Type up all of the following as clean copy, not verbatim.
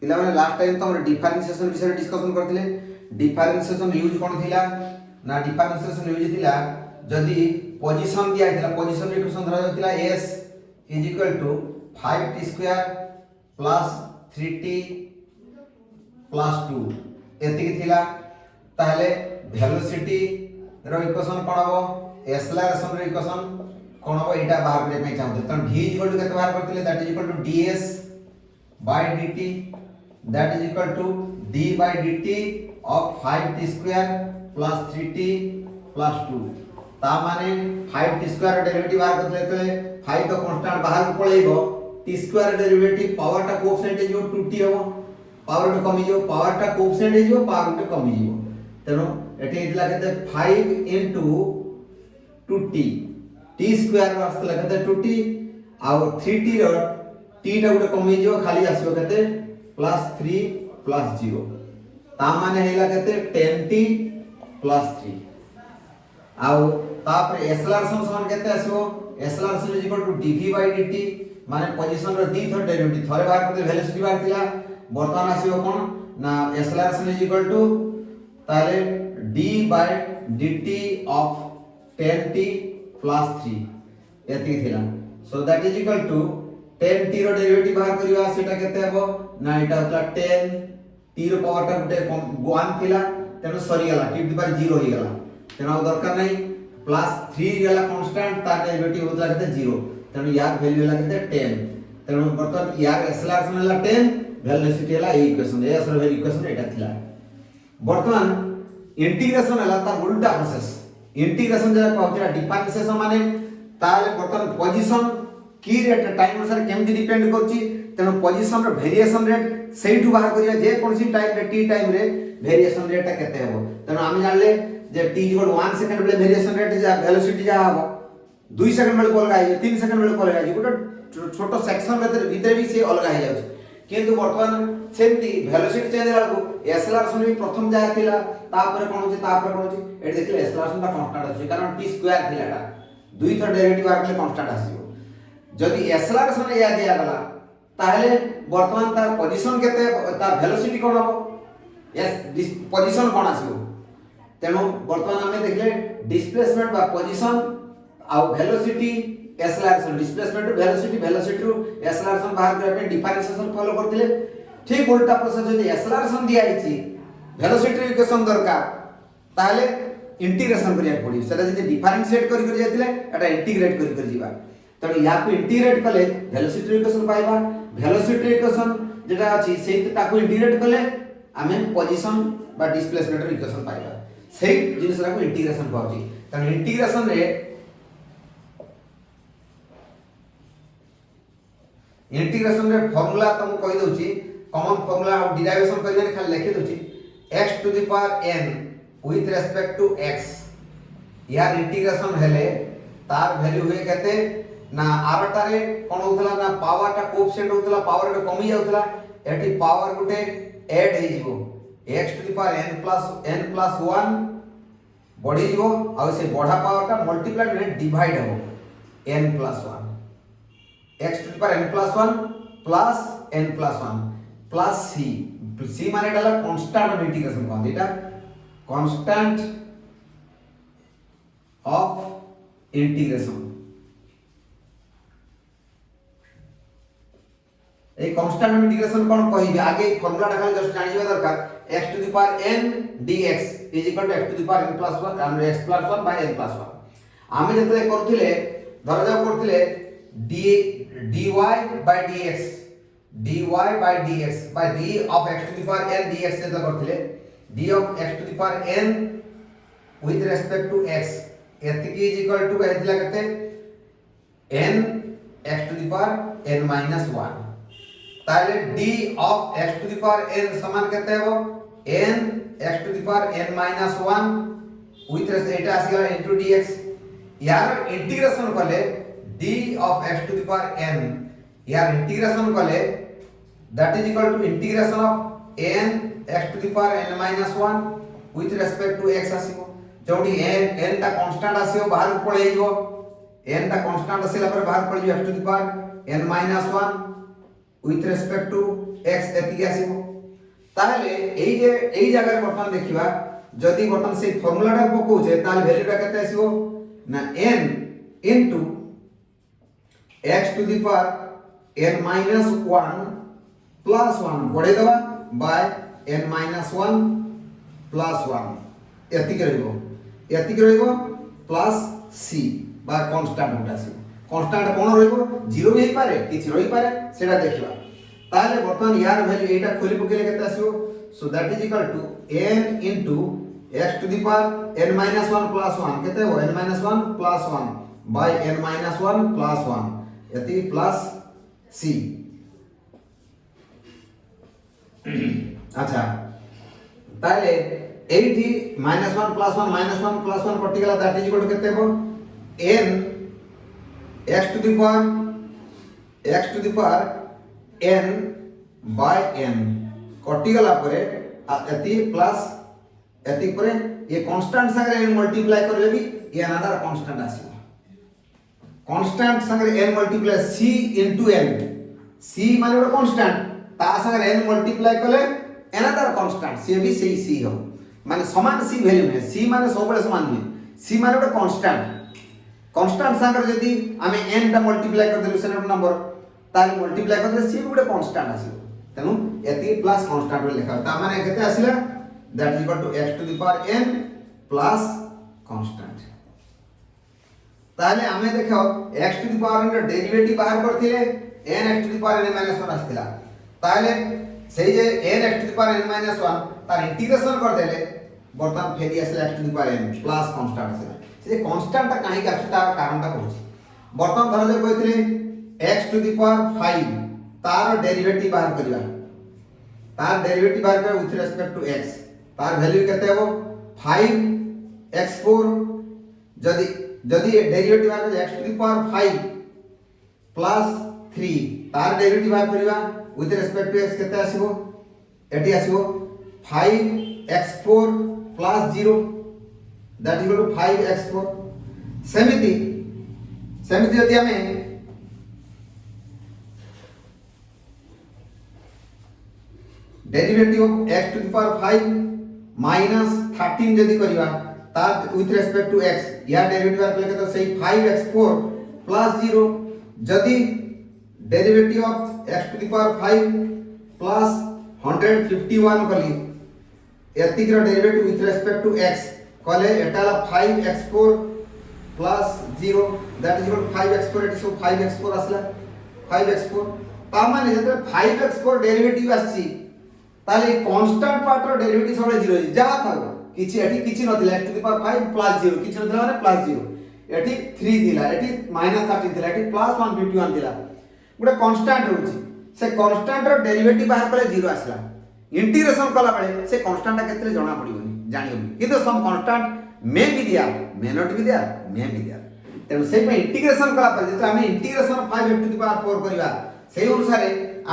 पिला माने last time तो हम डिफरेंशिएशन विषय डिस्कशन करथिले। डिफरेंशिएशन यूज कोन थिला ना डिफरेंशिएशन यूज थिला जदी पोजीशन दिया थिला पोजीशन इक्वेशन धरा जाथिला s is equal to 5t square plus 3t plus 2 एति थिला। ताहले वेलोसिटी रो इक्वेशन कोन हबो एक्सेलरेशन रो इक्वेशन कोन हबो एटा बाहर करे पे चाहते त v इज इक्वल टू केते बाहर करथिले that is equal to ds by dt that is equal to d by dt of 5t square plus 3t plus 2 ता माने 5t square डेरिवेटिव बाहर करले तो 5 तो कांस्टेंट बाहर पळेइबो t square डेरिवेटिव पावर टा कोएफिशिएंट जो 2t हो पावर टा कमी जो पावर टा कोएफिशिएंट जो पावर टा कमी जो तेनो एठी इतला केते 5 into 2t t square वास्ते लगते 2t आ 3t रो t टा गुटे कमी जो खाली आसीबो केते +3 + 0 ता माने हेला केते 10t + 3 आउ तापर एक्सेलरेशन समान केते आसीबो acceleration is equal to dv/dt माने पोजीशन रो दी थर डेरिवेटिव थरे बाहर करते वेलोसिटी बाहर थिला वर्तमान आसीबो कोन ना एक्सेलरेशन इज इक्वल टू ताले d/dt ऑफ 10t + 3 एति थिला so that is equal to 10 t रो डेरिवेटिव बाहर करिवा सेटा केते हबो ना एटा होतला 10 t रो पावर टा गुटे 1 थिला तेनो सरी गला t द 0 हो गला तेनो दरकार नै +3 गला कांस्टेंट ता डेरिवेटिव होतला केते 0 तेनो यार वैल्यू हला केते 10 तेनो बर्तन यार एक्सेलरेशन हला 10 वेलोसिटी हला ए इक्वेशन ए असर वैल्यू इक्वेशन एटा थिला। वर्तमान इंटीग्रेशन हला ता उल्टा प्रोसेस इंटीग्रेशन जरा कहउतरा डिफरेंशिएशन माने ताले बर्तन पोजीशन की रेट टाइम अनुसार केमति डिपेंड करछि तेनो पोजीशन रो वेरिएशन रेट सेइठु बाहर करिया जे कोनसी टाइम रे t टाइम रे वेरिएशन रेट केते हबो तेनो आमे जानले जे t 1 सेकंड बेले वेरिएशन रेट जा वेलोसिटी जा हबो 2 सेकंड बेले अलगा आइ 3 सेकंड बेले अलगा आइ गुटे छोटो सेक्शन भीतर भी से अलगा आइ जाउछ किंतु वर्तमान सेमति वेलोसिटी चेंज होला को एक्सेलरेशन भी प्रथम जाय थिला तापर कोन होछि तापर कोन होछि एट देखले एक्सेलरेशन ता कांस्टेंट अछि कारण t स्क्वायर थिलाटा दुई थर डेरिवेटिव आकले कांस्टेंट आसीबो जदि एक्सेलरेशन या दिया गला ताहले वर्तमान तार पोजीशन केते तार वेलोसिटी कोन हबो यस पोजीशन कोन आसीबो तेनो वर्तमान हमें देखले डिस्प्लेसमेंट बा पोजीशन आ velocity acceleration displacement velocity velocity रो एक्सेलरेशन बाहर करे पे डिफरेंशिएशन फॉलो करथिले ठीक उल्टा प्रोसेस जदि एक्सेलरेशन दिया आइछि वेलोसिटी इक्वेशन दरकार ताहले इंटीग्रेशन करिया पड़ी सेटा जदि डिफरेंशिएट करि जायतिले एटा इंटीग्रेट करि जिबा तब या को इंटीग्रेट कले वेलोसिटी इक्वेशन पाइबा वेलोसिटी इक्वेशन जेटा अछि सेही ताको इंटीग्रेट कले हमें पोजीशन बा डिस्प्लेसमेंट इक्वेशन पाइबा सेही जिनिसरा को इंटीग्रेशन कहछि त इंटीग्रेशन रे फार्मूला तुम कहि दोछि कॉमन फार्मूला और डेरिवेशन करिया खाली लिखि दोछि x to the power n with respect to x यार इंटीग्रेशन हेले तार वैल्यू हुए कहते ना आरटा रे कोन होतला ना पावर टा कोएफिशिएंट होतला पावर टा कमी जाउतला एटी पावर गुटे ऐड हे जिवो x to the power n plus 1 बढ़ी जिवो आ से बढ़ा पावर टा मल्टीप्लाई में डिवाइड हो n plus 1 x to the power n plus 1 plus n plus 1 plus c माने डाला कांस्टेंट इंटीग्रेशन कोन एटा कांस्टेंट ऑफ इंटीग्रेशन ए कांस्टेंट इंटीग्रेशन कोन कहि आगे फार्मूला टा खाली जस्ट जानि जेबा दरकार x to the power n dx is equal to x to the power n plus 1 और x plus 1 by n plus 1 आमे जतले करथिले धर जा करथिले dy by dx dy by dx by d of x to the power n dx से करथिले d of x to the power n with respect to x एतिकी is equal to कहथिला कते n x to the power n minus 1 ताले d of x to the power n समान कहते हैं वो n x to the power n minus 1 with respect एटा आसी गला into dx यार इंटीग्रेशन करले d of x to the power n यार इंटीग्रेशन करले that is equal to integration of n x to the power n minus 1 with respect to x आसीबो जोडी n ता constant आसीबो बाहर पळे जिवो n ता कांस्टेंट आसीला पर बाहर पळे जिवो x to the power n minus 1 with respect to x এতিকি আসিব। তাহলে এই যে এই জায়গায় বর্তমান দেখিবা যদি বর্তমান সেই ফর্মুলাটা পকাউছে তাহলে ভ্যালুটা কেতে আসিব না n into x to the power n minus 1 plus 1 বড়াই দেবা by n minus 1 plus 1 এতিকি রইব প্লাস c বা কনস্ট্যান্ট ওটা আসিব। কনস্ট্যান্ট কোন রইব 0 হই পারে কিছু রই পারে সেটা দেখিবা। তাহলে বর্তমান ইয়ার ভ্যালু এটা খুলি পকেলে কেতে আসিব so that is equal to n into x to the power n minus 1 plus 1 কেতে হবো n minus 1 plus 1 by n minus 1 plus 1 এতি প্লাস c। আচ্ছা তাহলে এইটি -1 plus 1 -1 plus 1 কটি গলা দ্যাট ইজ ইকুয়াল টু কেতে হবো n x to the power n by n কটি গলা পরে এতি প্লাস এতি পরে ये कांस्टेंट संगे n मल्टीप्लाई करले भी ये अनदर कांस्टेंट आसी। कांस्टेंट संगे n multiply c into n c माने ଗୋଟେ कांस्टेंट ता संगे n मल्टीप्लाई करले अनदर कांस्टेंट से भी सही c हो माने समान c वैल्यू है c माने सबले समान नहीं c माने ଗୋଟେ कांस्टेंट कांस्टेंट संगे यदि हमें n टा मल्टीप्लाई कर देलु सेट नंबर ताले मल्टीप्लाई कर दे c ଗୋଟେ कांस्टेंट आसी तेनु एति प्लस कांस्टेंट लिखा ता माने केते आसीला that is equal to x to the power n plus constant। ताले हमें देखो x to the power n रो डेरिवेटिव बाहर करथिले n x to the power n minus 1 आस्थिला ताले सेही जे n x to the power n minus 1 तार integration कर देले बर्तमान फेरी आसले x to the power n plus constant आसले से कांस्टेंट ता काहे का तार कारणटा कहूची बर्तमान धर जे कहिथिले x to the power 5 तार डेरिवेटिव बाहर करिया तार डेरिवेटिव बाहर कर विथ रिस्पेक्ट टू x तार वैल्यू केते हो 5x4 जदी डेरिवेटिव आके x to the power 5 plus 3 तार डेरिवेटिव आ करिवा विथ रिस्पेक्ट टू x केते आसीबो एटी आसीबो 5x4 plus 0 that is equal to 5x4 सेमिति यदि हमें derivative of x to the power 5 minus 13 यदि करिवा तार विथ रिस्पेक्ट टू x या डेरिवेटिव आर लेके तो सही 5x4 प्लस 0 यदि derivative of x to the power 5 plus 151 कली एतिक रो derivative with respect to x कले एटाला 5x4 plus 0 that is equal to 5x4 it is 5x4 असला 5x4 ता माने जते 5x4 डेरिवेटिव आसी ताले कांस्टेंट पार्ट रो डेरिवेटिव सब 0 जा था किछि एठी किछि नथिला x to the power 5 plus 0 किछि नथिला माने प्लस 0 एठी 3 थिला एठी -13 थिला एठी प्लस 151 थिला गुडे कांस्टेंट होची से कांस्टेंट रो डेरिवेटिव बाहर करे 0 आसला इंटीग्रेशन कला बेले से कांस्टेंट केतरे जणा पडिबोनी जानियोनी किंतु सम कांस्टेंट मे बी दिया मे नॉट बी दिया मे बी दिया तेनु से पे इंटीग्रेशन कला पर जेते हम integration of 5x to the power 4 करिवा सेही अनुसार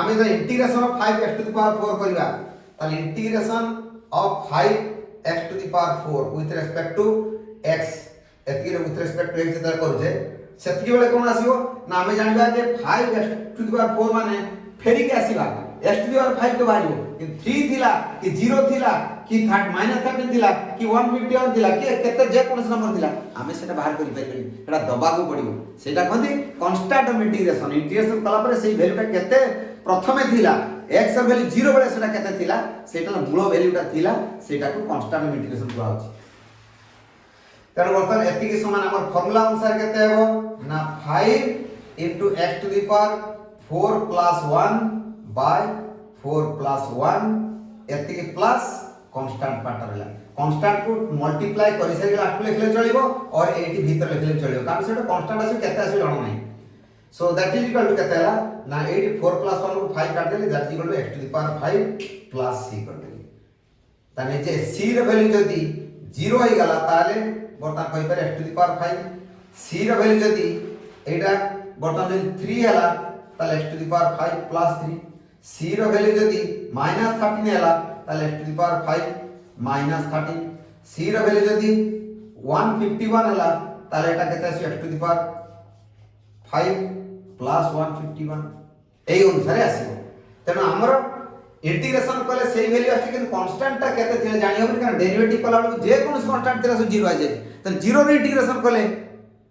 आमे जो integration of 5x to the power 4 करिवा ताले integration of 5x to the power 4 with respect to x एति रे विथ रिस्पेक्ट टू x जता करूजे सेति बेले कोन आसीबो ना हमें जानबा जे 5x टू द पावर 4 माने फेरी के आसीबा x टू द पावर 5 तो बाहिबो कि 3 थिला कि 0 थिला कि -13 थिला कि 151 थिला कि केते जे कोन नंबर थिला हमें सेटा बाहर करि परिबेनी एटा दबा को पड़िबो सेटा कहते कांस्टेंट ऑफ इंटीग्रेशन कला पर सेही वैल्यूटा केते प्रथमे थिला x र वैल्यू 0 बेले सेटा केते थिला सेटा मूल वैल्यूटा थिला सेटा को कांस्टेंट ऑफ इंटीग्रेशन कुआ होची तेन बर्तमान एति के समान हमर फार्मूला अनुसार केते हेबो ना 5 into x to the power 4 plus 1 by 4 plus 1 एति के प्लस कांस्टेंट पार्ट रहला कांस्टेंट को मल्टीप्लाई करि सरी लास्ट में लिखले चलिबो और 80 भीतर लिखले चलिबो कारण सेटा कांस्टेंट आसे केते आसे जणो नै so that is equal to केते हला ना 84 plus 1 को 5 काट देले that is equal to x to the power 5 plus c कर देले तने जे c रे वैल्यू जदी 0 होई गला ताले बर्तमान कहि पर x to the power 5 c रे वैल्यू जदी एटा बर्तमान जदी 3 हला ताले x to the power 5 plus 3 c row value जदी -13 हला ताले x to the power 5 -13 c row value जदी 151 हला ताले एटा केते आसी x to the power 5 plus 151 এই অনুসারে আসিব। तेणु आमर इंटीग्रेशन कले से वैल्यू आछि कि कांस्टेंट टा केते थिले जानि होबे कारण डेरिवेटिव कला बेलू जे कोन कांस्टेंट थिला से 0 आ जाय त 0 रे इंटीग्रेशन कले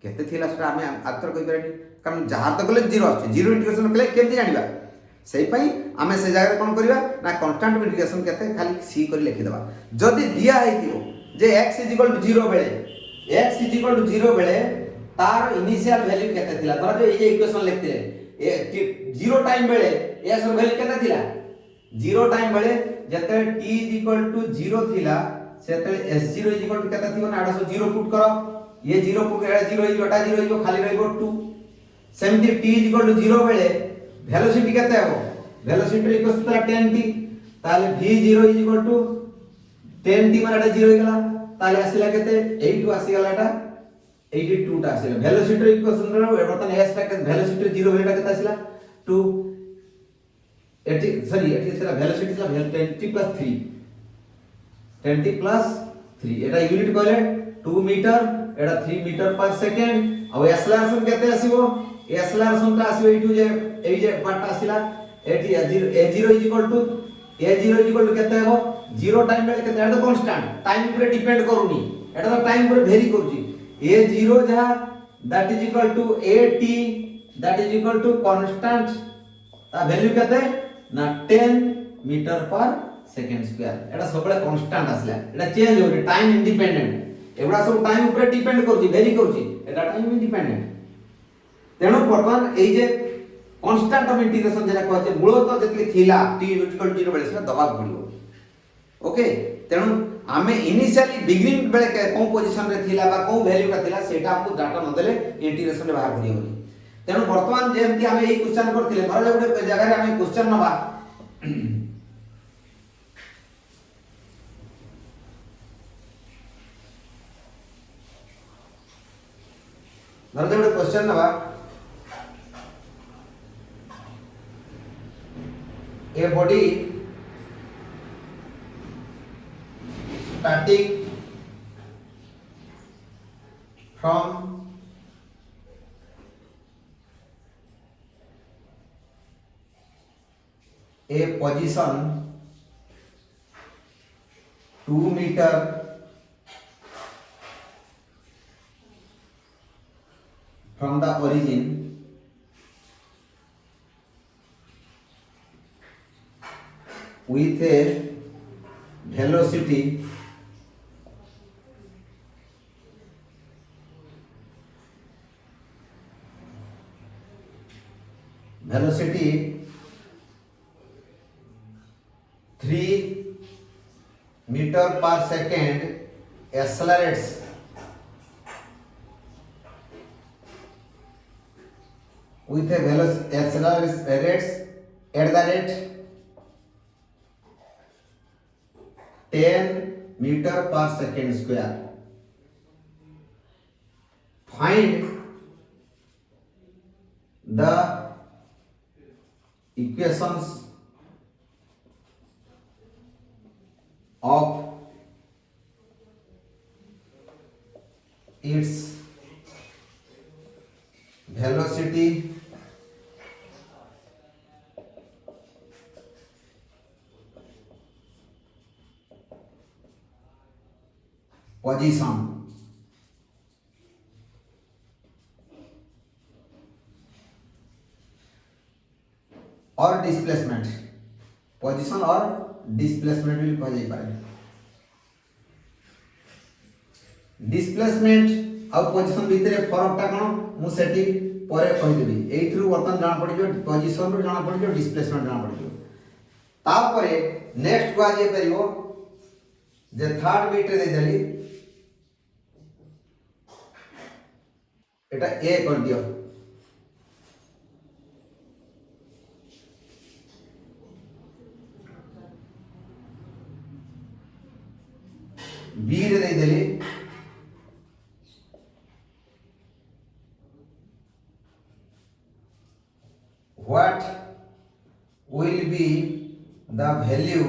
केते थिला सेटा हमें आतर कहि परनी कारण जहां तक कले 0 आछि 0 इंटीग्रेशन कले केमति जानिबा सेही पई हमें से जगह कोन करबा ना कांस्टेंट इंटीग्रेशन केते खाली सी कर लिखि देबा जदी दिया हेतिबो जे x 0 बेले x 0 बेले तार इनिशियल वैल्यू केते थिला धर जे ये इक्वेशन लिखतिले ए 0 टाइम बेले s रो वैल्यू केते थिला 0 टाइम बेले जते t 0 थिला सेते s0 केते थिबो ना आडा 0 पुट करो ये 0 पुट एडा 0 एटा 0 खाली रहइबो 2 सेमति t 0 बेले वेलोसिटी केते हो वेलोसिटी इक्वल्स टू 10t ताले v0 10t माने एटा 0 होइगला ताले आसीला केते 8 आसीगला एटा 82 टा आसीला वेलोसिटी इक्वल्स टू बर्तन s टा के वेलोसिटी 0 बेटा केते आसीला 2 एटी सॉरी एटी सेला वेलोसिटी ला 10t + 3 10t + 3 एटा यूनिट कहले 2 मीटर एटा 3 मीटर पर सेकंड और एक्सेलरेशन केते आसीबो एक्सेलरेशन ता आसीबो एटू जे ए जे पार्ट आसीला एटी a0 केते हो 0 टाइम बेले केते एटा कांस्टेंट टाइम ऊपर डिपेंड करूनी एटा तो टाइम ऊपर वेरी करूची a0 जहा that is equal to at that is equal to constant ता वैल्यू केते ना 10 मीटर पर सेकंड स्क्वायर एटा सबले कांस्टेंट आसला एटा चेंज होरी टाइम इंडिपेंडेंट एबडा सब टाइम ऊपर डिपेंड करूची वेरी करूची एटा टाइम इंडिपेंडेंट तेणु बर्तमान ए जे कांस्टेंट ऑफ इंटीग्रेशन जेना कहते मूलतः जति थिला t इक्वल टू 0 बेले से दबा पड़ियो ओके तेणु आमे इनिशियली बिगिनिंग बेले के कोन पोजीशन रे थिला बा कोन वैल्यू का थिला सेटा हमको डाटा न देले इंटीग्रेशन रे बाहर करियो बोली तेणु वर्तमान जेमति आमे एई क्वेश्चन करथिले धर जे गुटे जगह रे आमे क्वेश्चन नबा धर जे गुटे क्वेश्चन नबा a body starting from a position 2 meter from the origin with a velocity velocity 3 meter per second accelerates with a velocity accelerates at the rate 10 meter per second square. Find the equations of its velocity position और displacement position और displacement भी कह जाई पारे displacement और position भितरे फरक ता कोन मु सेठी परे कहि देबी एइथरु वर्तन जाना पड़ी जो पोजीशन रो जाना पड़ी जो डिस्प्लेसमेंट जाना पड़ी जो ता परे नेक्स्ट को आजे परियो जे थर्ड बिट रे दे देली एटा ए कर दियो बी रे दे देली what will be the value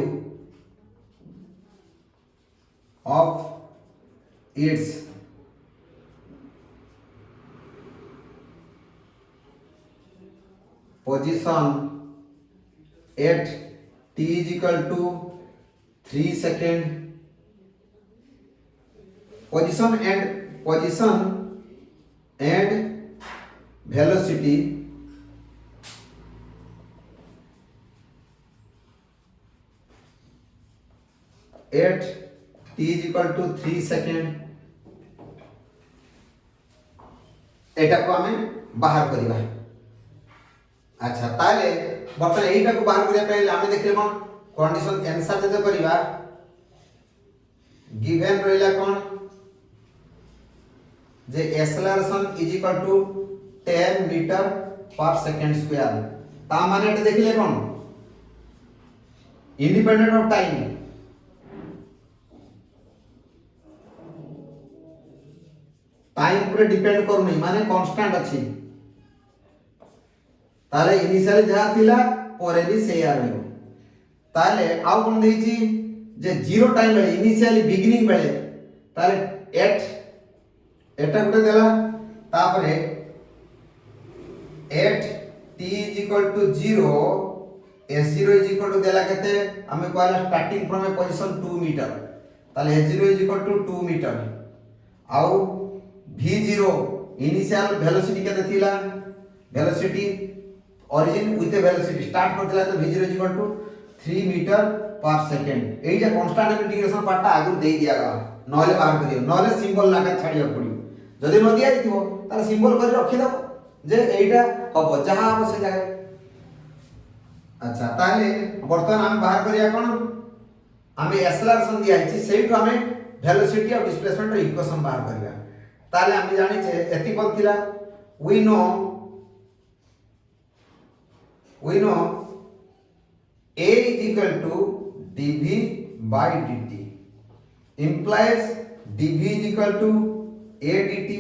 of its position at t is equal to 3 second, position and velocity at t is equal to 3 second, एटा को हमें बाहर करिबा। अच्छा ताले बर्तमान एटा को बाहर करिया पहिले हमें देखले कोन कंडीशन आंसर जदे करिबा गिवन रहिला कोन जे acceleration is equal to 10 metre per second square. ता माने एटा देखले कोन इंडिपेंडेंट ऑफ टाइम, टाइम पूरे डिपेंड करू नहीं माने कांस्टेंट अछि। ताले इनिशियली जहा थिला परे भी सेया रहबो। ताले आउ कोन देछि जे जीरो टाइम बेले इनिशियली बिगिनिंग बेले ताले एटा गुटे देला तापरे eight t is equal to 0 s0 is equal to देला केते हमें कहला स्टार्टिंग फ्रॉम ए पोजीशन 2 मीटर। ताले s0 is equal to 2 metre आउ v0 इनिशियल वेलोसिटी केते थिला velocity origin with a velocity start करथिला तो v0 is equal to 3 metre per second. एई जे कांस्टेंट इंटीग्रेशन पार्टटा आगु देई दिया गला नहले बाहर करियो नहले सिंबल लागा छाडिया पड़ियो। जदि न दिया दिथिबो तार सिंबल कर रखि दबो जे एइटा हबो जहां हबो से जगह। अच्छा ताले वर्तमान हम बाहर करिया कोन हमें एक्सेलरेशन दिया अछि सेइटु हमें वेलोसिटी और डिस्प्लेसमेंट रो इक्वेशन बाहर करिया। ताले हम जानि छे एति कोन थिला we know a is equal to dv by dt implies dv is equal to a dt।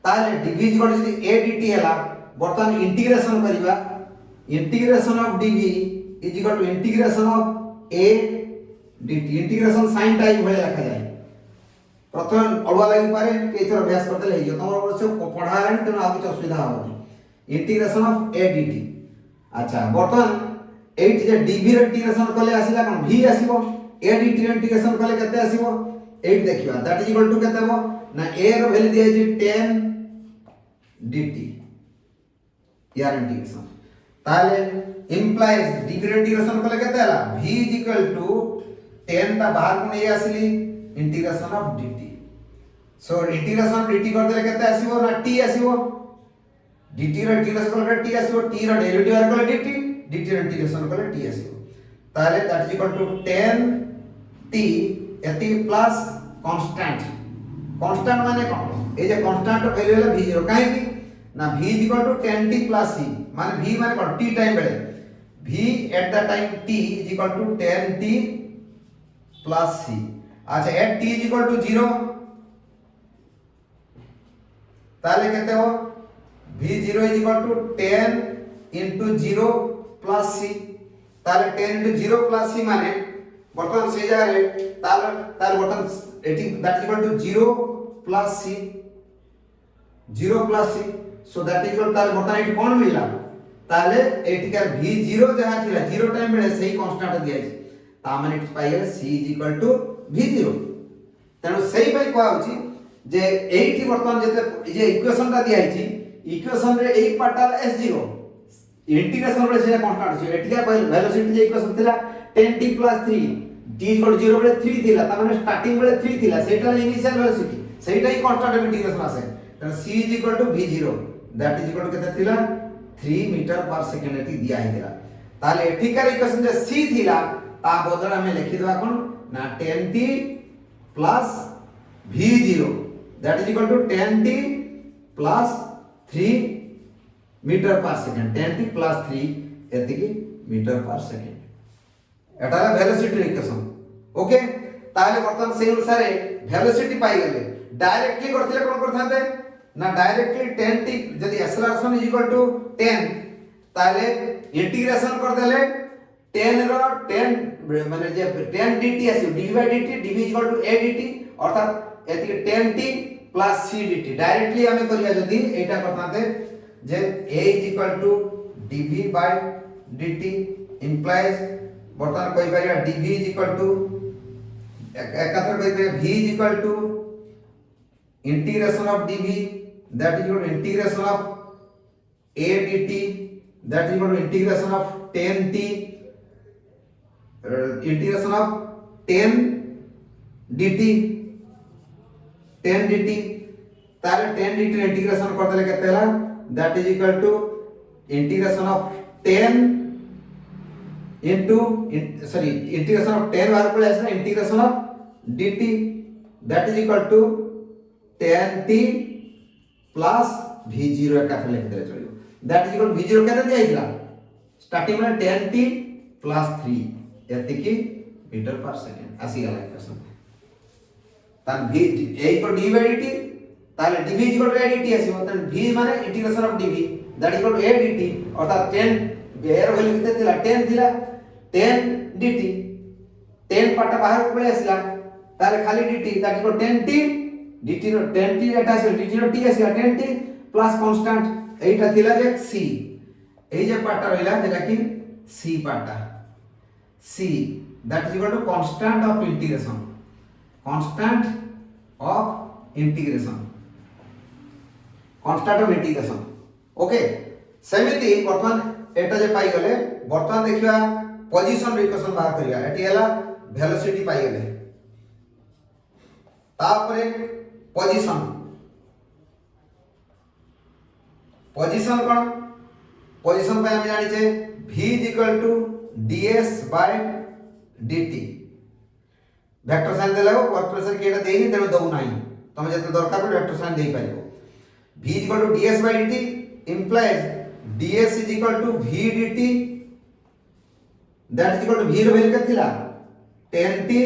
ताले dv is equal to a dt हैला वर्तमान इंटीग्रेशन करिबा integration of dv is equal to integration of a dt। Integration sign type भले लिखा जाए प्रथम अड़ुआ लगी पारे के इथर अभ्यास करते ले जो तमर वर्ष पढ़ा रहन तेनो आ किछ असुविधा होनी इंटीग्रेशन ऑफ a dt। अच्छा वर्तमान 8 जे dv रे इंटीग्रेशन कले आसीला कोन v आसीबो a dt रे इंटीग्रेशन कले केते आसीबो 8 देखिबा दैट इज इक्वल टू केते हो ना a रो वैल्यू दिया जे 10 dt यार इंटीग्रेशन ताले इंप्लाइज dv रे इंटीग्रेशन कले केते हला v इज इक्वल टू 10 ता बाहर को नै आसीली integration of dt। So integration of dt कर देले केते आसीबो ना t आसीबो dt रो इंटीग्रेशन कर t आसीबो t रो डेरिवेटिव आर कर dt रो इंटीग्रेशन कर t आसीबो ताले that is equal to 10 t एति प्लस कांस्टेंट माने कोन ए जे कांस्टेंट रो वैल्यू है v0 काहे कि ना v is equal to 10t plus c माने v माने कोन t टाइम बेले v at the time t is equal to 10t plus c। अच्छा at t is equal to 0 ताले कहते हो v0 is equal to 10 into 0 plus c ताले 10 into 0 plus c माने वर्तमान से जा रे ताले वर्तमान एटी that is equal to 0 plus c 0 plus c so that is equal ताले वर्तमान एटी कोन मिलला ताले एटी का v0 जहां थिला 0 टाइम बेले सही कांस्टेंट दिया छै ता माने इट पाइले c is equal to v0। तेनो सही पई कोआ होची जे एटी वर्तमान जते जे इक्वेशन ता दिया छि इक्वेशन रे एक पार्टल s0 इंटीग्रेशन रे से कांस्टेंट छै एटी का वेलोसिटी जे इक्वेशन थिला 10t + 3 t = 0 बेले 3 थिला ता माने स्टार्टिंग बेले 3 थिला सेटा इनिशियल वेलोसिटी सेटा ही कांस्टेंट इंटीग्रेशन आसे त c = v0 that is equal to केते थिला 3 मीटर पर सेकंड एटी दिया हिला ताले एटी का इक्वेशन जे c थिला ता बदल हमें लिखि देबा कोन ना 10t plus v0 that is equal to 10t plus 3 meter per second 10t plus 3 एतिकी metre per second Etah velocity equation okay. ताले वर्तमान से अनुसार वेलोसिटी पाई गेले डायरेक्टली करथिले कोन करथाते ना डायरेक्टली 10t यदि एक्सेलरेशन इज इक्वल टू 10 ताले इंटीग्रेशन कर देले 10 रो 10 माने जे 10 dt आसी dv by dt dv is equal to a dt अर्थात एति 10t plus c dt directly हमें करिया जदी एटा करताते जे a is equal to dv by dt implies बर्तमान कोई परिया dv is equal to एकात्र कोई परिया v is equal to integration of dv that is equal to integration of a dt that is equal to integration of 10t integration of 10 dt 10 dt ताले 10 dt integration कर देले केते हला that is equal to integration of 10 into integration of 10 बार पड़े ऐसा integration of dt that is equal to 10t plus v0 एकाथरे लिख देले चलियो that is equal to v0 केते दिया हिला स्टार्टिंग में 10t plus 3 एतिकी metre per second आसी गला इक्वेशन तान v a equal to d by dt ताले dv is equal to a dt आसीबो तान v माने integration of dv that is equal to a dt अर्थात 10 बेयर वैल्यू किते थिला 10 थिला 10 dt 10 पाटा बाहर पळे आसीला ताले खाली dt that is equal to 10t dt row 10t एटा आसी dt रो t आसीला 10t प्लस कांस्टेंट एटा थिला जे c एई जे पाटा रहिला जेटा कि c पाटा c that is equal to constant of integration okay सेमिति वर्तमान एटा जे पाई गले वर्तमान देखिबा पोजीशन इक्वेशन बाहर करिया एटी हला वेलोसिटी पाई गले तापरे पोजीशन कोन पोजीशन पे हम जानि छे v ds dt vector sign देला वर्क प्रेशर केटा देइनी तेनो दउ नाही तमे जते दरकार पड़े वेक्टर साइन देई परिबो v ds dt implies ds is equal to v dt that is equal to v रो वैल्यू केथिला 10t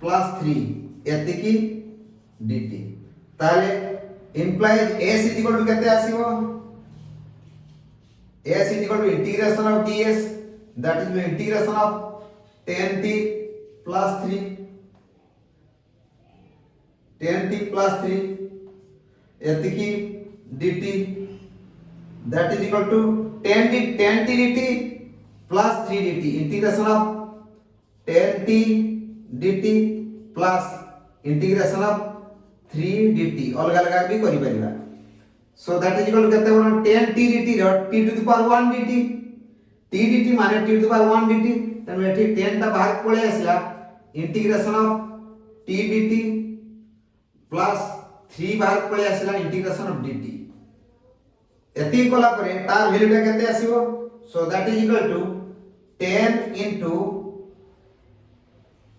plus 3 एतिकी dt ताले implies s is equal to केते आसीबो s is equal to integration of ds that is the integration of 10t plus 3 10t plus 3 एतिकी dt that is equal to 10t dt plus 3 dt integration of 10t dt plus integration of 3 dt अलग अलग भी करि परिबा so that is equal to केते बन 10t dt t to the power 1 dt t dt माने t to the power 1 dt तमे एठी 10 ता भाग पळे आसला integration of t dt plus 3 भाग पळे आसला इंटीग्रेशन ऑफ dt एति कोला परे तार वैल्यू टा केते आसीबो so that is equal to 10 into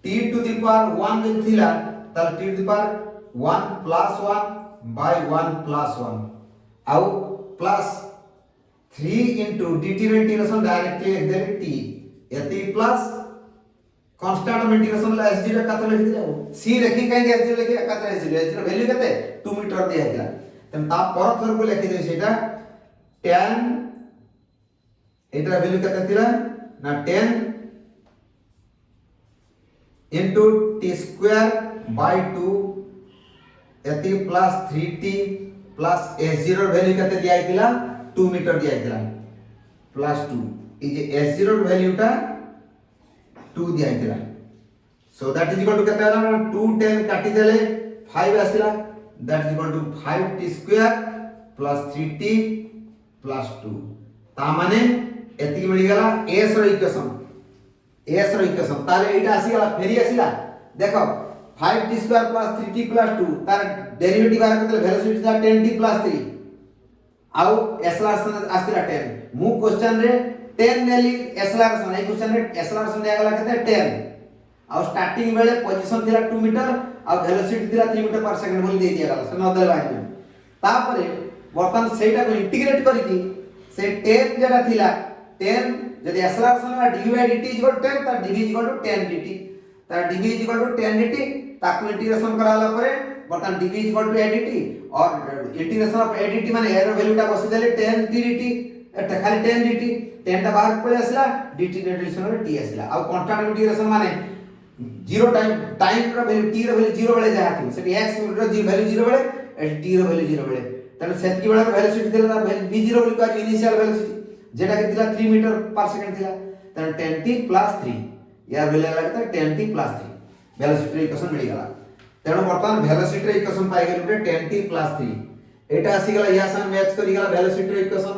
t to the power 1 जो थिला तार t to the power 1 plus 1 by 1 plus 1 आउ प्लस 3 into dt रो इंटीग्रेशन डायरेक्टली लिख देले t एति प्लस कांस्टेंट ऑफ इंटीग्रेशन ला s0 काते लिख दिले c लिखि काई s0 लिखि काते s0 वैल्यू केते 2 मीटर दिया गेला तम ता पर थर को लिखि दे सेटा 10 एटा वैल्यू केते थिला ना 10 into t square by 2 एति plus 3t plus s0 value केते दिया आइतिला 2 मीटर दिया आइतिला प्लस 2 ई जे s0 वैल्यू टा 2 दिया आइतिला so that is equal to केते हला 2 10 काटी देले 5 आसिला that is equal to 5t square plus 3t plus 2 ता माने एति मिली गेला s रो इक्वेशन ताले एटा आसी गेला फेरी आसीला देखो 5t square plus 3t plus 2 तार डेरिवेटिव बार करते वेलोसिटी था 10t प्लस 3 आउ एक्सेलरेशन आस्तिला 10 मु क्वेश्चन रे 10 नेली एक्सेलरेशन ए क्वेश्चन रे एक्सेलरेशन दिया गेला केते 10 आउ स्टार्टिंग बेले पोजीशन थिला 2 मीटर आउ वेलोसिटी थिला 3 मीटर पर सेकंड बोली दे दिया गेला से नदले बाकी तापरे वर्तमान सेटा को इंटीग्रेट करिकि से 10 जेटा थिला 10 जदि एक्सेलरेशन ला dy by dt 10 ता dv 10 dt ता dv 10 dt ताकू इंटीग्रेशन कराला परे बर्तन dv a dt और इंटीग्रेशन ऑफ a dt माने a रो वैल्यू टा बसि देले 10 t dt एटा खाली 10 dt 10 टा बाहर पळे आसला dt इंटीग्रेशन रे t आसला आ कांस्टेंट इंटीग्रेशन माने 0 टाइम रो वैल्यू t रो वैल्यू 0 बेले जा हाथि सेठी x रो वैल्यू 0 बेले एटी t रो वैल्यू 0 बेले तने सेतकी बेला वेलोसिटी देला v0 वैल्यू का इनिशियल वेलोसिटी जेटा के 3 मीटर पर सेकंड थिला तेन 10t + 3 यार वैल्यू लागता 10t + 3 वेलोसिटी इक्वेशन मिल गला तेणु वर्तमान वेलोसिटी इक्वेशन पाई गेलुटे 10t + 3 एटा आसी गला या संग मैच करी गला वेलोसिटी इक्वेशन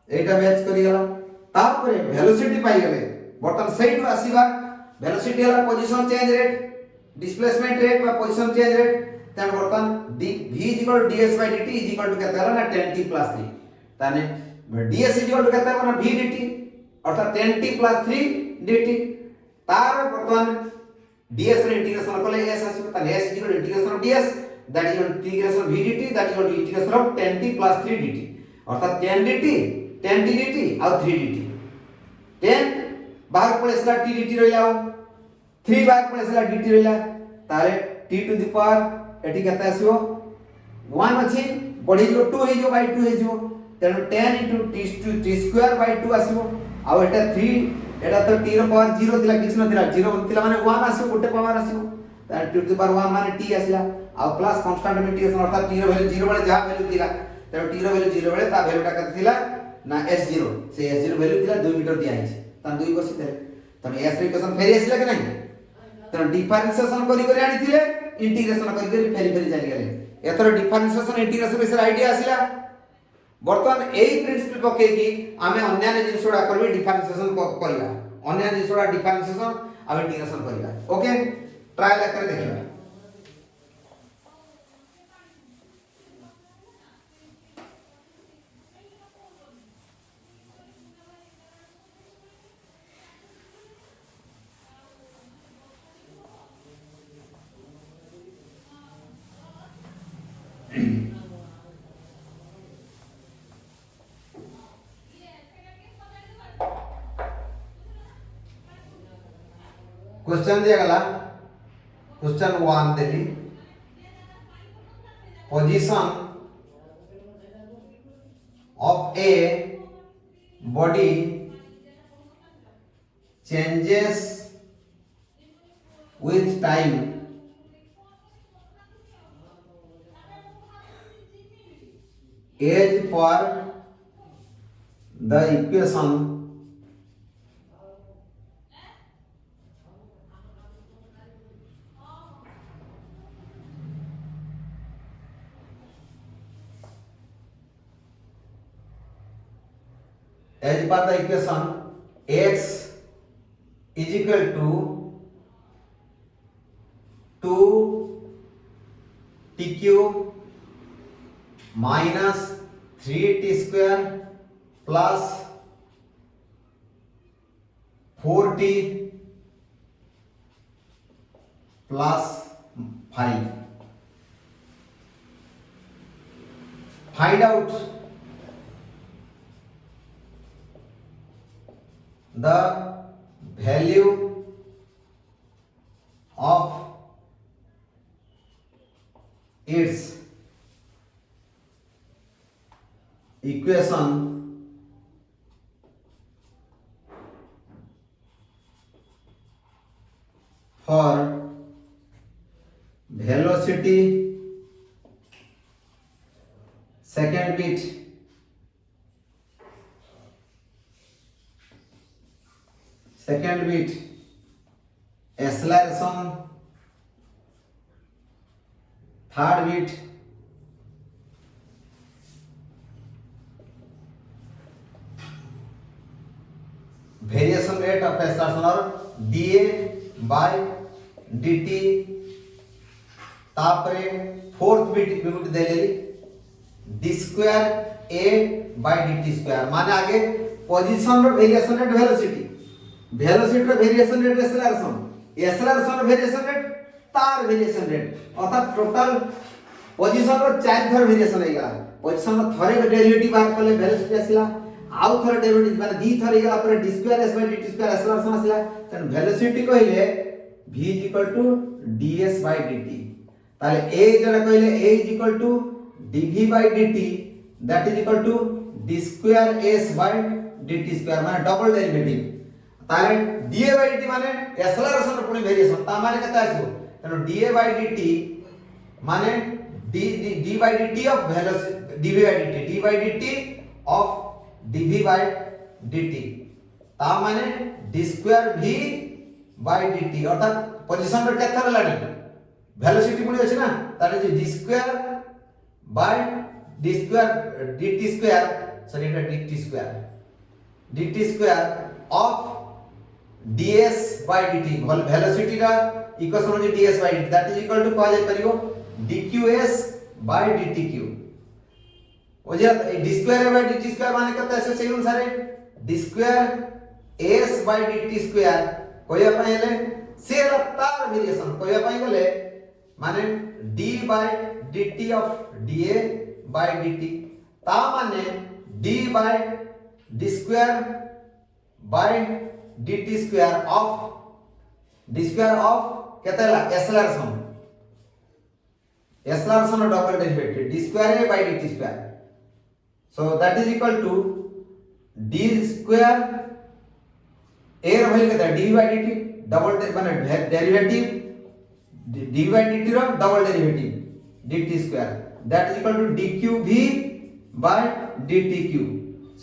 एटा मैच करी गला तापरे वेलोसिटी पाई गेले वर्तमान सेइटु आसीबा वेलोसिटी हला position change rate displacement rate बा पोजीशन चेंज रेट तेणु वर्तमान v ds/dt केते हला ना 10t + 3 ताने ds केते हला ना v dt अर्थात 10t + 3 dt तार वर्तमान ds रे इंटीग्रेशन करले s आसीबो ताने s integration of ds that is integration of v dt that is integration of 10t + 3 dt अर्थात 10 dt और 3 dt 10 बाहर पळेसला t dt रहिला 3 बाहर पळेसला dt रहिला तारे t टू द पावर एठी केते आसीबो 1 अछि बढी जो 2 हे जो बाय 2 हे जो तेनु 10 * t² / 2 आसीबो आ एटा 3 एटा तो t रो पावर 0 थिला किछ नथिला 0 थिला माने 1 आसीबो गोटे पावर आसीबो त t टू द पावर 1 माने t आसीला आ प्लस कांस्टेंट इंटीग्रेशन अर्थात t रो वैल्यू 0 बळे जहा वैल्यू थिला त t रो वैल्यू 0 बळे ता वैल्यूटा कते थिला ना s0 से s0 वैल्यू थिला 2 मीटर दिया है त 2 बसी दे त s रे इक्वेशन फेरि आसीला कि नहीं त डिफरेंशिएशन करी आनी थिले इंटीग्रेशन करी फेरि जानि गेले एतर डिफरेंशिएशन इंटीग्रेशन विषय आईडिया आसीला वर्तमान एई प्रिंसिपल पके कि आमे अन्य जिनिसोडा करबे डिफरेंशिएशन करला अन्य जिनिसोडा डिफरेंशिएशन आ इंटीग्रेशन करला ओके ट्रायल कर देखिबा क्वेश्चन दिया गला question 1 Delhi position of a body changes with time as per the equation as per the equation x is equal to 2tq minus 3t² plus 4t plus 5 find out the value of its equation for velocity second bit acceleration third bit variation rate of acceleration or dA by dt तापरे fourth bit bit देलेली d square a by dt square माने आगे position रो variation rate velocity रो variation rate acceleration रो variation rate तार variation rate अर्थात total position रो 4 थर वेरिएशन हेगा पोजीशन रो थरे डेरिवेटिव बाहर करले वेलोसिटी आसीला आउ थर डेरिवेटिव माने दी थर हेगा पर d square s by dt square acceleration आसीला तन वेलोसिटी कहले v ds by dt ताले a जरा कहले a dv by dt that is equal to d square s by dt square माने डबल डेरिवेटिव ताले dA by dt माने acceleration रो पुनी वेरिएशन ता माने कता आछो तनो dA by dt माने d by dt of velocity dv by dt of dv by dt ता माने d square v by dt अर्थात पोजीशन रे केथर लानी वेलोसिटी पुनी अछि ना तारे जे d square by d square dt square sorry एटा dt square of ds by dt velocity रा इक्वेशन होची ds by dt that is equal to कहा जाय परियो dqs by dtq ओ जे d square by dt square माने कत ऐसे सेही अनुसार d square s by dt square कोया पय हेले से तार वेरिएशन कोया पय गले माने d by dt of da by dt ता माने d by d square by dt square of केतला acceleration double derivative d square by dt स्क्वायर so that is equal to d square a ର value केता d by dt double माने derivative d by dt ର double derivative dt square that is equal to dqv by dtq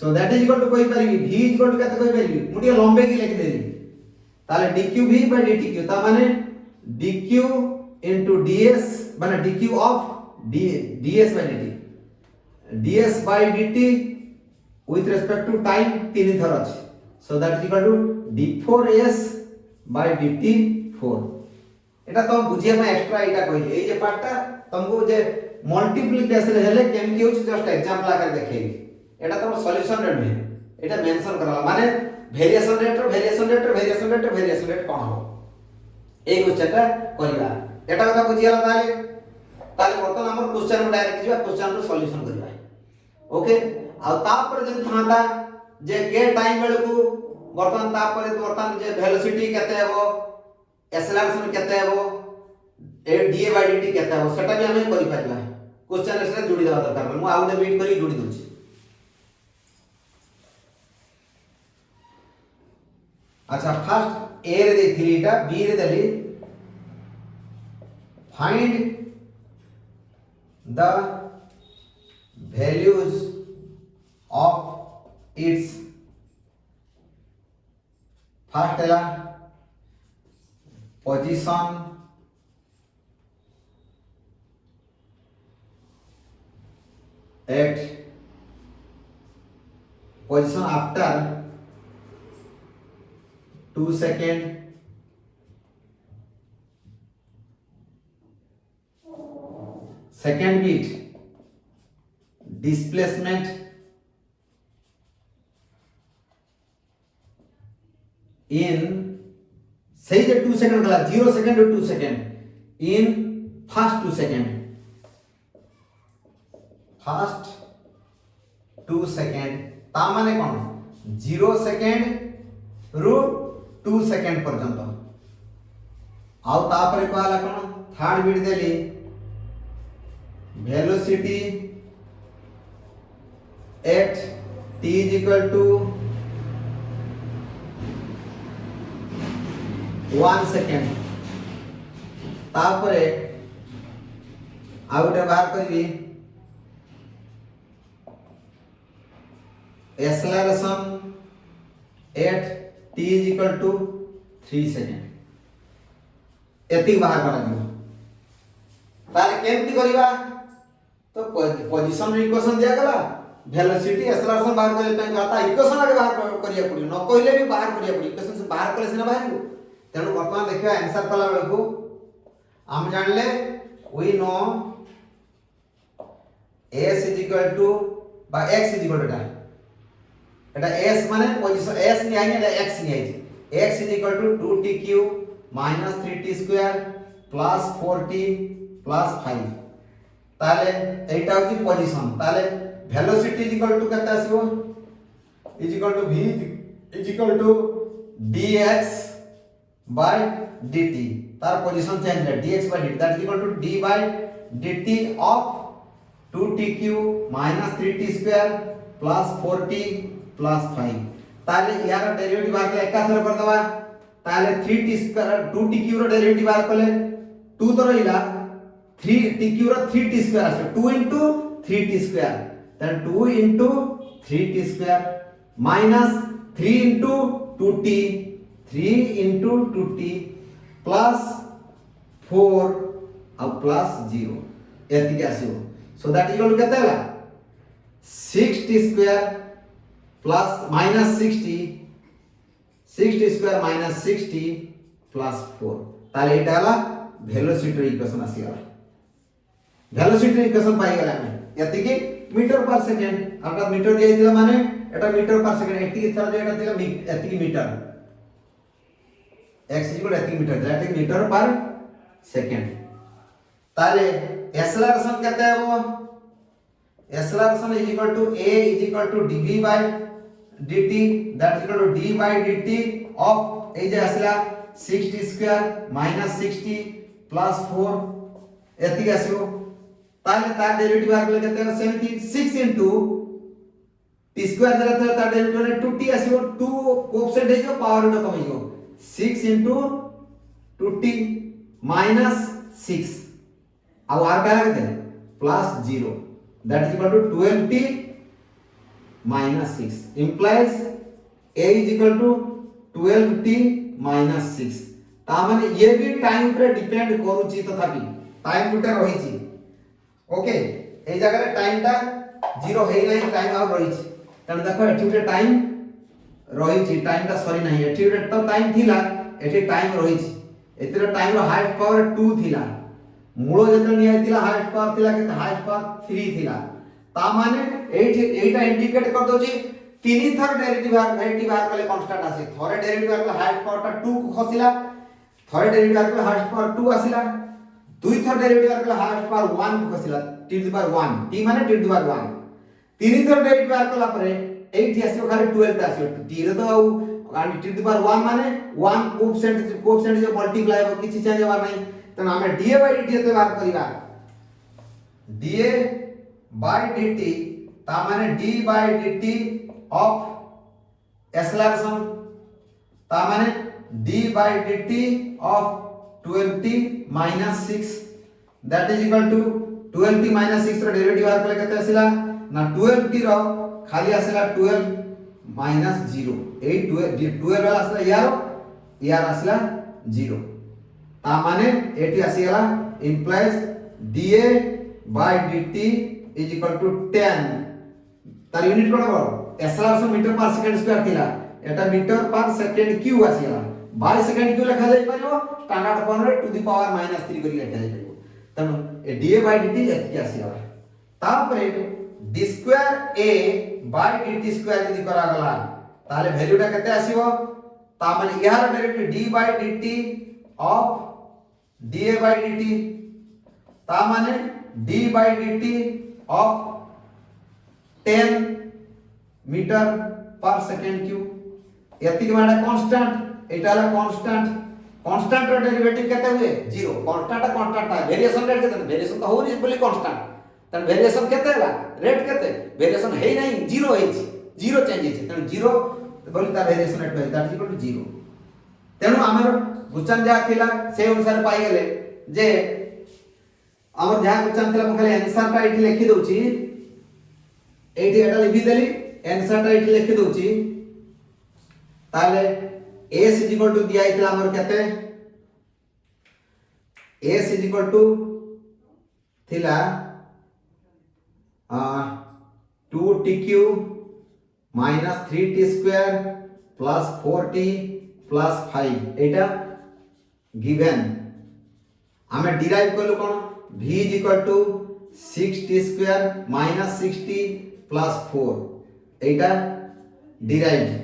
so that is equal to कोइ परिबी v is equal to केते कोइ परिबी मुटिया लंबे की लिख देली ताले dqv by dtq ता माने dq into ds माने dq of ds by dt ds by dt with respect to time तीन थर अछि so that is equal to d4s by dt4 एटा तो बुझिया में एक्स्ट्रा एटा कहि ए जे पार्टटा तुमको जे मल्टीप्लिकेशन हेले केमति होछि जस्ट एग्जांपल आकर देखेबी एटा तो सॉल्यूशन रेट में एटा मेंशन करला माने वेरिएशन रेट कोन हो ए क्वेश्चनटा करिवा एटा कथा बुझियाला ताले बर्तन हमर क्वेश्चन में डायरेक्ट जिवा क्वेश्चन रो सॉल्यूशन करिवा ओके आ तापर जे थांता जे के टाइम बेल को बर्तन जे वेलोसिटी केते हेबो एक्सेलरेशन केते हेबो ए डीए बाय डीटी केते हेबो सेटा भी हमें करि पाइबा क्वेश्चन से जोड़ी देबा दरकार मु आउडे मीट करी जोड़ी दोछि अच्छा फर्स्ट ए रे देखली एटा बी रे देली find the values of its first है position at position after 2 second second bit displacement in सही जे 2 सेकंड गला 0 सेकंड और 2 second in first 2 second first 2 second ता माने कोन 0 सेकंड रु 2 सेकंड पर्यंत आउ तापरे कहला कोन थर्ड बिट देली velocity at t is equal to 1 second तापरे आउटे बाहर करबी acceleration at t is equal to 3 second एति बाहर करा दियो ताले केमति करिबा तो पोजीशन इक्वेशन दिया गला वेलोसिटी एक्सेलरेशन बाहर करे पे कहता इक्वेशन आगे बाहर करिया पड़ी न कहले भी बाहर करिया पड़ी इक्वेशन से बाहर करे सिना बाहर तेनु वर्तमान देखियो आंसर कला बेल को हम जानले we know s is equal to by x is equal to Etah s माने पोजीशन s नि आइ एटा x नि आइ x is equal to 2tq minus 3t square plus 4t plus 5 ताले एटा होची पोजीशन ताले velocity is equal to केता आसीबो is equal to v is equal to dx by dt तार position change है dx by dt that is equal to d by dt of 2tq minus 3t square plus 4t plus 5 ताले यार derivative आके एका थर कर दबा ताले 3t square 2tq रो डेरिवेटिव आ कले 2 तो रहिला 3tq रो 3t square आसे 2 into 3t square then 2 into 3t square minus 3 into 2t 3 into 2t plus 4 और प्लस 0 एति आसीबो सो दैट इक्वल टू केते होला 6t square plus minus 6t square minus 6t plus 4 ताले एटा होला वेलोसिटी इक्वेशन आसीगला वेलोसिटी इक्वेशन पाई गला हम एति के मीटर पर सेकंड अर्थात मीटर दिया दिला माने एटा मीटर पर सेकंड एति के थर जेटा दिला एति के मीटर x इक्वल एति metre that is metre per second ताले एक्सेलरेशन कहते हैं वो acceleration is equal to a is equal to dv by dt that is equal to d by dt of A जे असला 6t square minus 6t plus 4 एति आसीबो ताले तार derivative are ले केते सेमती 6 into t स्क्वायर जरा था तार डेरिवेटिव ने 2t आसीबो 2 कोएफिशिएंट है जो पावर रो कम हो 6 into 2t minus 6 अब आर क्या है plus 0 that is equal to 12t minus 6 implies a is equal to 12t minus 6 ता माने ये भी टाइम पर डिपेंड करूची तथापि टाइम गुटे रहिची ओके ए जगह रे टाइम टा 0 हेई नाही टाइम आउट रहिची तने देखो एठी गुटे टाइम रहिची टाइम टा सरी नाही एठी गुटे तो टाइम थिला एठी टाइम रहिची एतिर टाइम रो हाईएस्ट पावर 2 थिला मूल जतन नि आइतिला हाईएस्ट पावर थिला के हाईएस्ट पावर 3 थिला ता माने एटा इंडिकेट कर दोची तीन थर डेरिवेटिव आर कले कांस्टेंट आसी थरे डेरिवेटिव आर कले हाईएस्ट पावर टा 2 को खसिला थरे डेरिवेटिव आर कले हाईएस्ट पावर 2 आसिला दुई थर डेरिवेटिव आर कले हाईएस्ट पावर 1 को खसिला t to the power 1 t माने t टू द पावर 1 तीन थर डेरिवेटिव आर कला परे 8 आसीयो खाली 12 आसीयो t रे तो और t टू द पावर 1 माने 1 कोएफिशिएंट जो मल्टीप्लाई हो किछि चेंज होवार नहीं त हमें dA by dt तो बात करिवा dA by dt ता माने d by dt of acceleration ता माने d by dt of 12t minus 6 that is equal to 12t minus 6 रो डेरिवेटिव आर कले केते आसिला ना 12t रो खाली आसिला 12 minus 0 8 12 वाला आसिला यार आसिला 0 ता माने eighty आसिला implies dA by dt is equal to 10 तार यूनिट कोन हो acceleration metre per second square थिला एटा मीटर पर सेकंड क्यू आसिला बाय सेकंड क्यू लिखा जाय परियो स्टैंडर्ड फॉर्म रे टू द पावर माइनस 3 करी लिखा जाय परियो तनो ए dA by dt एति आसिला तापरे d square a by dt square यदि करा गला ताले वैल्यूटा केते आसीबो ता माने यार direct d by dt of dA by dt ता माने d by dt of 10 metre per second cube एति के माने कांस्टेंट एटाला कांस्टेंट रो डेरिवेटिव केते हुए 0 कांस्टेंट है वेरिएशन रेट केते वेरिएशन तो हो नहीं बोली कांस्टेंट तन वेरिएशन केते होला रेट केते वेरिएशन है नहीं 0 है 0 चेंज है तन 0 बोली ता वेरिएशन रेट है दैट इक्वल टू 0 तेनु हमर गुचन जा थिला से अनुसार पाई गेले जे हमर जा गुचन थिला खाली आंसर टा एठी लिखि दउची एठी एटा लिखि देली आंसर टा एठी लिखि दउची ताले s is equal to दिया इतला हमर केते s is equal to थिला 2tq minus 3t square plus 4t plus 5 एटा गिवन हमें डिराइव करलो कोन v is equal to 6t square minus 6t plus 4 Etah derive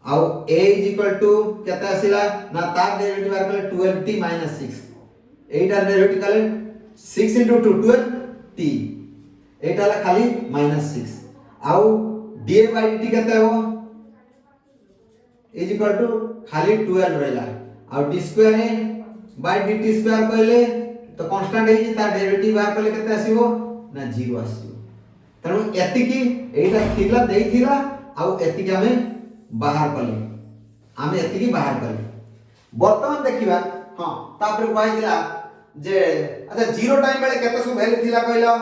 आउ a is equal to केते आसिला ना तार डेरिवेटिव आर कले 12t minus 6 एटा derivative कले 6 into 2 12t एटा ला खाली minus 6 आउ dA by dt केते हो is equal to खाली 12 रहला आउ d स्क्वायर है by dt स्क्वायर कहले तो कांस्टेंट है तार डेरिवेटिव आर कले केते आसीबो ना 0 आसीबो तनो एति की एटा थिला देइथिला आउ एति की हमें बाहर कले आमे एति की बाहर कले वर्तमान देखिबा हां तापर कहै दिला जे अच्छा 0 टाइम बेले केते सब वैल्यू थिला कहलो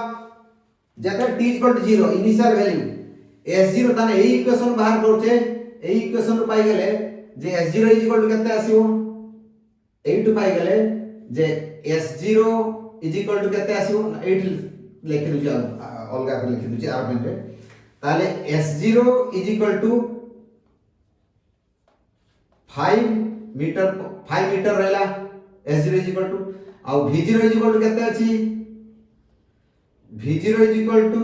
जेते t equal to 0 initial value s0 ताने एई इक्वेशन बाहर करछे एई इक्वेशन पाई गेले जे s0 इक्वल टू केते आसीबो एइटु पाई गेले जे s0 इक्वल टू केते आसीबो एइट लिखि दु अलगा कर लिखि दु आर्गुमेंट रे ताले s0 इक्वल टू 5 मीटर रहला s0 इक्वल टू आ v0 इक्वल टू केते अछि v0 इक्वल टू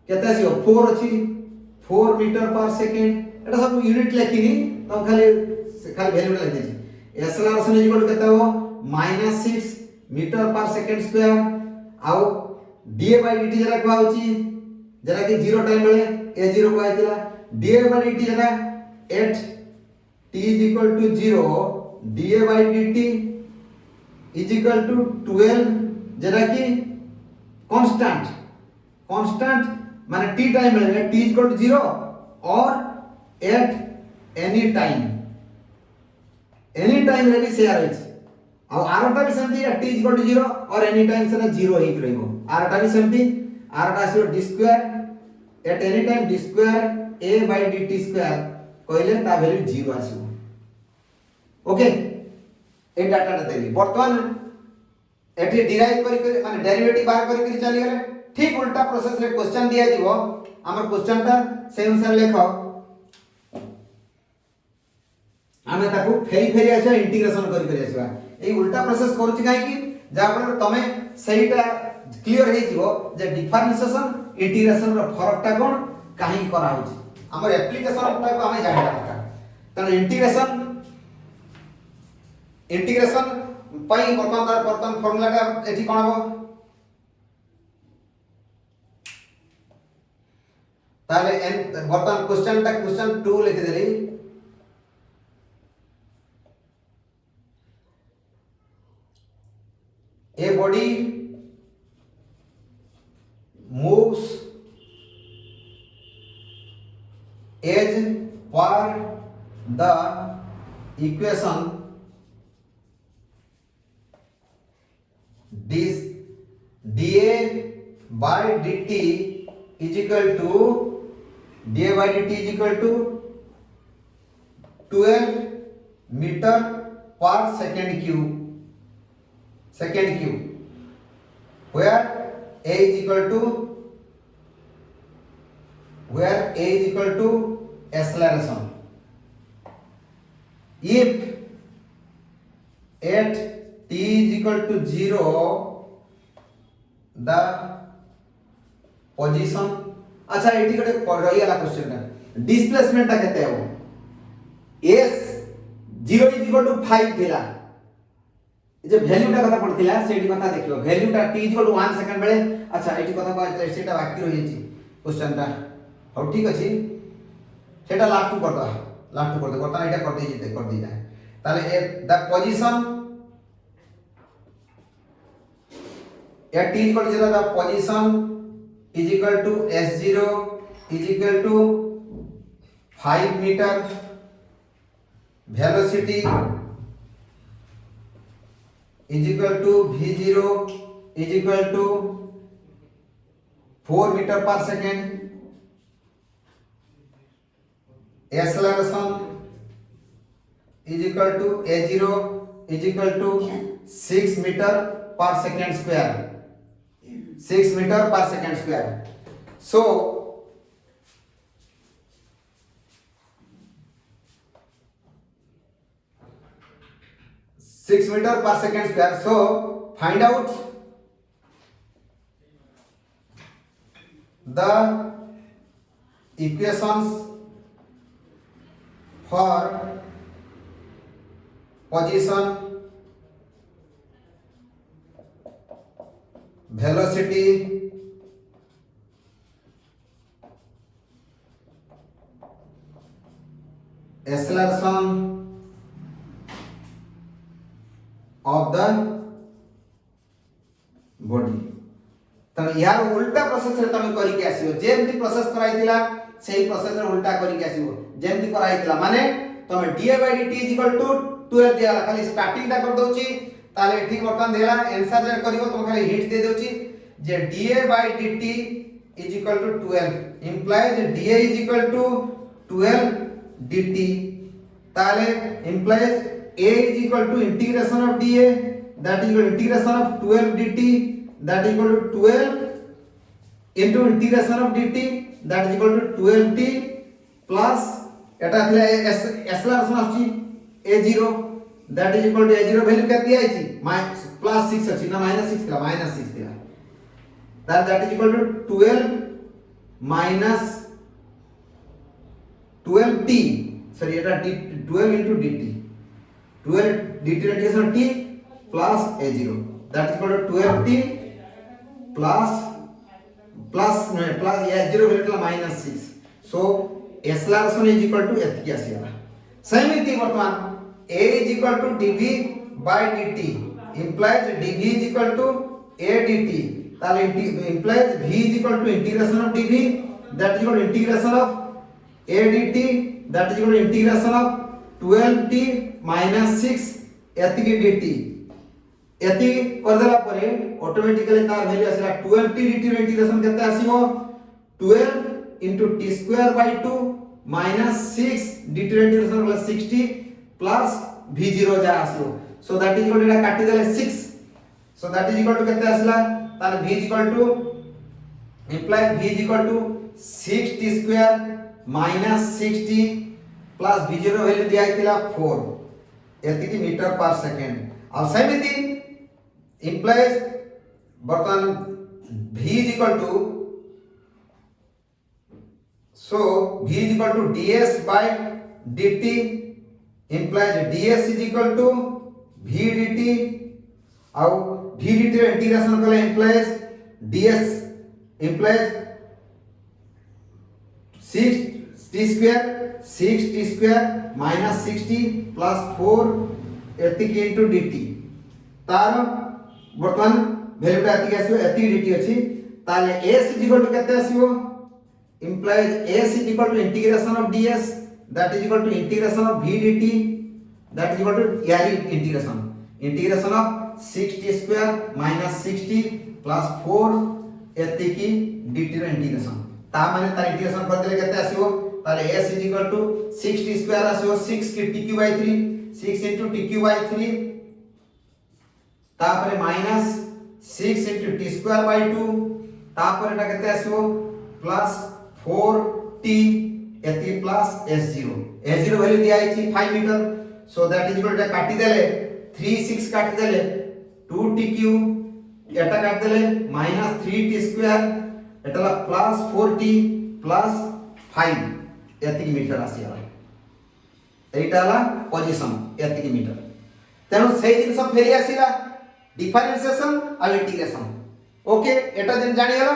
केते अछि 4 अछि 4 मीटर पर सेकंड एटा सब यूनिट लिखिनी तो खाली वैल्यू लिख देछि एक्सेलरेशन इक्वल टू केते हो -6 मीटर पर सेकंड स्क्वायर आ dA by dt जरा को होछि जरा कि 0 टाइम बेले a0 को आइतिला dA by dt जरा 8 t is equal to 0 dA by dt is equal to 12 जरा कि कांस्टेंट माने t टाइम में t is equal to 0 और at any टाइम रे भी शेयर है और आरटा भी सेमती t is equal to 0 और एनी टाइम से 0 ही रहइबो आरटा भी सेमती आरटा आसीबो d square at any time d square a by dt square कहले ता वैल्यू 0 आसीबो ओके ए डाटा देली वर्तमान एठी डिराइव करी माने डेरिवेटिव बाहर करी चली गेले ठीक उल्टा प्रोसेस रे क्वेश्चन दिया जीवो हमर क्वेश्चन ता से अनुसार लेखो आमे ताकू फेरी आछा इंटीग्रेशन करी आछा ए उल्टा प्रोसेस करूची काई कि जा पर तमे सहीटा क्लियर हे जीवो जे डिफरेंशिएशन इंटीग्रेशन रो फरक ता कोन काहे करा होची हमर एप्लीकेशन ता को हमें जानना दरकार तने इंटीग्रेशन पई वर्तमान फार्मूला टा एठी कोन हो ताले वर्तमान क्वेश्चन 2 लिख देली a body moves as per the equation this dA by dt is equal to dA by dt is equal to 12 meter per second cube where a is equal to acceleration if at t is equal to 0 the position अच्छा एठी गटे रही वाला question है displacement ता केते हो s 0 is equal to 5 थिला जे value टा कथा पड़थिला सेठी कथा देखियो वैल्यू टा t इक्वल टू 1 सेकंड बेले अच्छा एठी कथा को सेटा बाकी रहि छि क्वेश्चन टा हो ठीक अछि सेटा लास्ट टू करदा करता एटा कर दी जाए ताले द पोजीशन या t equal to 0 the position is equal to s0 is equal to 5 metre velocity is equal to v0 is equal to 4 meter per second acceleration is equal to a0 is equal to 6 meter per second square 6 meter per second square so six meter per second square. So find out the equations for position, velocity, acceleration of the body तमे यार उल्टा process रे तमे करी के आसीबो जेमति process कराइतिला सेही process रे उल्टा करी के आसीबो जेमति कराइतिला माने तमे dA by dt = 12 दिया खाली स्टार्टिंग ता कर दोची ताले ठीक बर्तन देला आंसर जे करिवो तमे खाली हिट दे दोची जे dA by dt is equal to 12 implies dA is equal to 12 dt ताले implies A is equal to integration of dA that is equal to integration of 12 dt that is equal to 12 into integration of dt that is equal to 12t plus এটা থিলা acceleration আসছি a0 that is equal to a0 value কেতে দিয়া আইছি plus 6 আছে না -6 থিলা -6 থিলা that is equal to 12 minus 12t sorry এটা 12 into dt 12 dt integration t plus a0 that is equal to 12t plus a0 value to -6 so acceleration is equal to एतकी आसीला समीति वर्तमान a is equal to dv by dt implies dv is equal to a dt ताले implies v is equal to integration of dv that is equal to integration of a dt that is equal to integration of 12t minus 6 एतकी dt एति कर देला परे automatically तार value आसीला 12t dt रो integration केते आसीबो 12 into t square by 2 minus 6 dt रो इंटीग्रेशन होला 60 plus v0 जा आसीबो so that is equal to एटा काटी देले 6 so that is equal to केते आसीला तार v is equal to imply v is equal to 6t square minus 60 plus v0 value दिया आइतिला 4 एतिकी metre per second अब समीति implies बर्तमान v is equal to so v is equal to ds by dt implies ds is equal to v dt और v dt रो integration करले implies ds implies 6t square minus 60 plus 4 एतिकी into dt तार वर्तमान वैल्यूटा एतिकी आसीबो एतिकी dt अछि ताले s is equal to केते आसीबो implies s is equal to integration of ds that is equal to integration of v dt that is equal to integration of 6t square minus 60 plus 4 एतिकी dt रो integration ता माने ता integration कर देले केते आसीबो ताले s is equal to 6t square आसीबो 6 की tq by 3 6 into tq by 3 तापरे minus 6 into t square by 2 तापरे एटा केते आसीबो प्लस 4t एति प्लस s0 वैल्यू दिया आइछि 5 metre so that is equal to काटी देले 3 6 काटी देले 2tq एटा काटी देले माइनस 3t स्क्वायर एटा प्लस 4t प्लस 5 एति मीटर आसीला एटाला पोजीशन एति मीटर तेनु सेही दिन सब फेरी आसीला डिफरेंशिएशन और इंटीग्रेशन ओके एटा दिन जानि गेला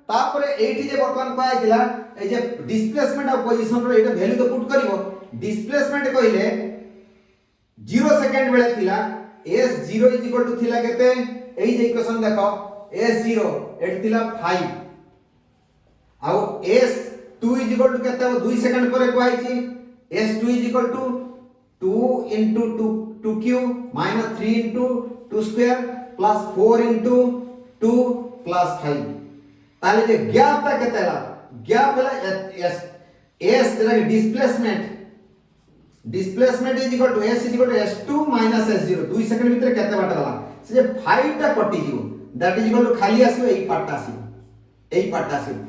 तापरे एठी जे वर्तमान पाए दिला ए जे डिस्प्लेसमेंट और पोजीशन रो एटा वैल्यू तो पुट करिवो डिस्प्लेसमेंट कहिले 0 सेकंड बेले थिला s0 इज इक्वल टू थिला केते एही जे इक्वेशन देखो s0 एट थिला 5 आ s2 इज इक्वल टू केते 2 सेकंड परे कोआइछि s2 is equal to 2 into 2q minus 3 into 2 square plus 4 into 2 plus 5 ताले जे गैप ता केतेला गैप होला s जरा displacement is equal to s is equal to s2 minus s0 2 second भीतर केते बाट गला से जे 5 ता कटि जिवो दैट इज इक्वल टू खाली आसीबो एई पार्ट आसीबो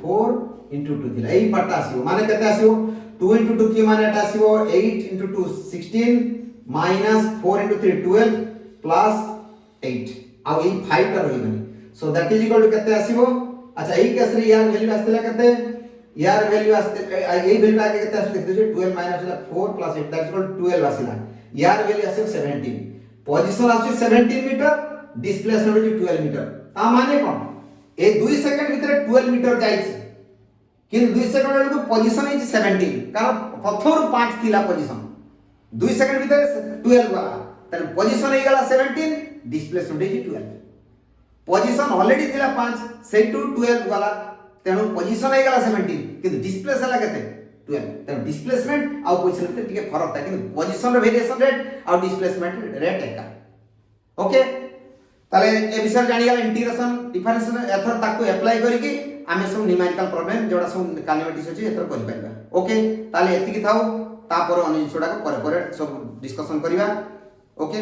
4 into 2 दिला एई पार्ट आसीबो माने केते आसीबो 2 into 2 की माने एटा आसीबो 8 into 2 16 minus 4 into 3 12 plus 8 आ एई 5 ता रहिबनी so that is equal to केते आसीबो अच्छा एई केस रे यार वैल्यू आस्तला केते यार वैल्यू आस्ते एई वैल्यू आके केते आस्ते देखियो 12 minus 4 plus 8 that is equal to 12 आसीला यार वैल्यू आसे 17 पोजीशन आसे 17 मीटर डिस्प्लेसमेंट इज 12 मीटर ता माने कोन ए 2 सेकंड भीतर 12 मीटर जाईछि किन 2 सेकंड बेलू पोजीशन इज 17 कारण प्रथम 5 थिला पोजीशन 2 सेकंड भीतर 12 वाला तन पोजीशन हे गला 17 डिस्प्लेसमेंट इज 12 पोजीशन ऑलरेडी थिला 5 से टू 12 वाला तेनु पोजीशन हे गला 17 किंतु डिस्प्लेस हला केते 12 तेनु डिस्प्लेसमेंट आ पोजीशन भीतर टिके फरक था किंतु पोजीशन रे वेरिएशन रेट आ डिस्प्लेसमेंट रेट एका ओके ताले ए विषय जानिगला इंटीग्रेशन डिफरेंशिएशन एथर ताको अप्लाई करिकि आमे सब न्यूमेरिकल प्रॉब्लम जोड़ा सब काइनेमेटिक्स अछि एथर करि पाइबा। ओके ताले एतिकी थाउ तापर अन्य जिनिसडा को परे सब डिस्कशन करिवा। ओके।